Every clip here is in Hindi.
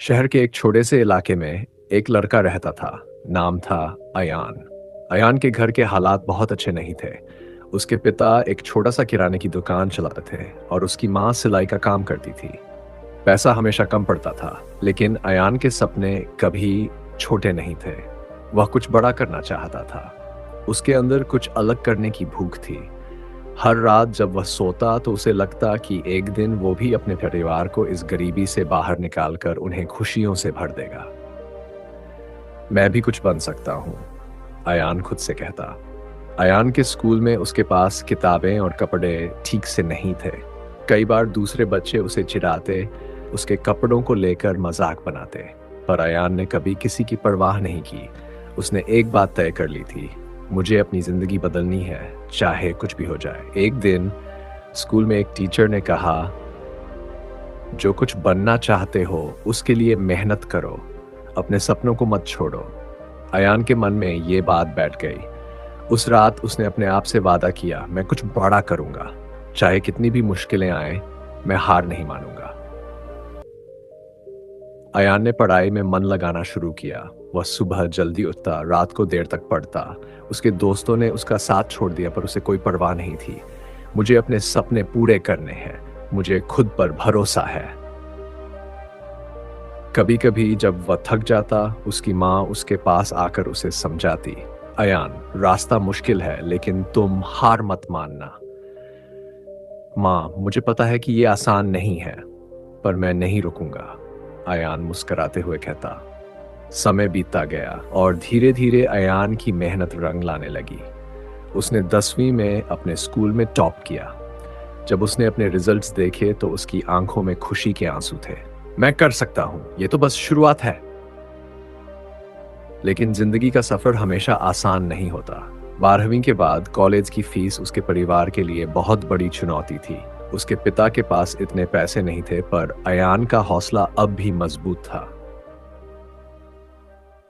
शहर के एक छोटे से इलाके में एक लड़का रहता था। नाम था अयान। अयान के घर के हालात बहुत अच्छे नहीं थे। उसके पिता एक छोटा सा किराने की दुकान चलाते थे और उसकी माँ सिलाई का काम करती थी। पैसा हमेशा कम पड़ता था, लेकिन अयान के सपने कभी छोटे नहीं थे। वह कुछ बड़ा करना चाहता था। उसके अंदर कुछ अलग करने की भूख थी। हर रात जब वह सोता तो उसे लगता कि एक दिन वो भी अपने परिवार को इस गरीबी से बाहर निकालकर उन्हें खुशियों से भर देगा। मैं भी कुछ बन सकता हूँ, अयान खुद से कहता। अयान के स्कूल में उसके पास किताबें और कपड़े ठीक से नहीं थे। कई बार दूसरे बच्चे उसे चिढ़ाते, उसके कपड़ों को लेकर मजाक बनाते, पर अयान ने कभी किसी की परवाह नहीं की। उसने एक बात तय कर ली थी, मुझे अपनी जिंदगी बदलनी है, चाहे कुछ भी हो जाए। एक दिन स्कूल में एक टीचर ने कहा, जो कुछ बनना चाहते हो उसके लिए मेहनत करो, अपने सपनों को मत छोड़ो। अयान के मन में ये बात बैठ गई। उस रात उसने अपने आप से वादा किया, मैं कुछ बड़ा करूंगा, चाहे कितनी भी मुश्किलें आए, मैं हार नहीं मानूंगा। अयान ने पढ़ाई में मन लगाना शुरू किया। वह सुबह जल्दी उठता, रात को देर तक पढ़ता। उसके दोस्तों ने उसका साथ छोड़ दिया, पर उसे कोई परवाह नहीं थी। मुझे अपने सपने पूरे करने हैं, मुझे खुद पर भरोसा है। कभी कभी जब वह थक जाता, उसकी माँ उसके पास आकर उसे समझाती, अयान, रास्ता मुश्किल है, लेकिन तुम हार मत मानना। माँ, मुझे पता है कि ये आसान नहीं है, पर मैं नहीं रुकूंगा, अयान मुस्कुराते हुए कहता। समय बीतता गया और धीरे धीरे अयान की मेहनत रंग लाने लगी। उसने 10वीं में अपने स्कूल में टॉप किया। जब उसने अपने रिजल्ट्स देखे तो उसकी आंखों में खुशी के आंसू थे। मैं कर सकता हूं, ये तो बस शुरुआत है। लेकिन जिंदगी का सफर हमेशा आसान नहीं होता। 12वीं के बाद कॉलेज की फीस उसके परिवार के लिए बहुत बड़ी चुनौती थी। उसके पिता के पास इतने पैसे नहीं थे, पर अयान का हौसला अब भी मजबूत था।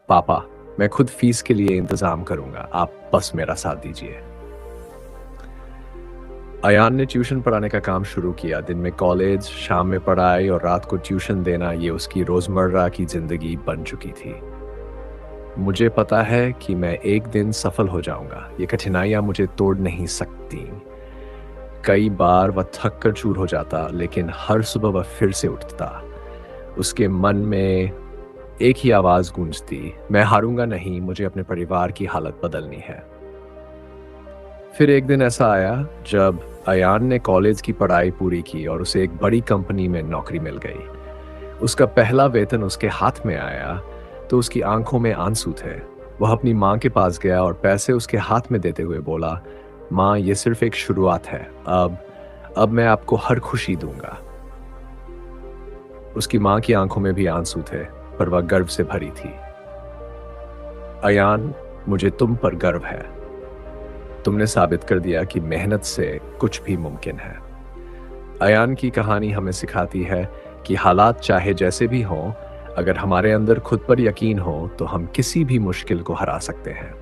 पापा, मैं खुद फीस के लिए इंतजाम करूंगा, आप बस मेरा साथ दीजिए। अयान ने ट्यूशन पढ़ाने का काम शुरू किया। दिन में कॉलेज, शाम में पढ़ाई और रात को ट्यूशन देना, ये उसकी रोजमर्रा की जिंदगी बन चुकी थी। मुझे पता है कि मैं एक दिन सफल हो जाऊंगा, ये कठिनाइयां मुझे तोड़ नहीं सकती। कई बार वह थक कर चूर हो जाता, लेकिन हर सुबह वह फिर से उठता। उसके मन में एक ही आवाज गूंजती, मैं हारूंगा नहीं, मुझे अपने परिवार की हालत बदलनी है। फिर एक दिन ऐसा आया जब अयान ने कॉलेज की पढ़ाई पूरी की और उसे एक बड़ी कंपनी में नौकरी मिल गई। उसका पहला वेतन उसके हाथ में आया तो उसकी आंखों में आंसू थे। वह अपनी माँ के पास गया और पैसे उसके हाथ में देते हुए बोला, माँ, ये सिर्फ एक शुरुआत है, अब मैं आपको हर खुशी दूंगा। उसकी माँ की आंखों में भी आंसू थे, पर वह गर्व से भरी थी। अयान, मुझे तुम पर गर्व है। तुमने साबित कर दिया कि मेहनत से कुछ भी मुमकिन है। अयान की कहानी हमें सिखाती है कि हालात चाहे जैसे भी हों, अगर हमारे अंदर खुद पर यकीन हो तो हम किसी भी मुश्किल को हरा सकते हैं।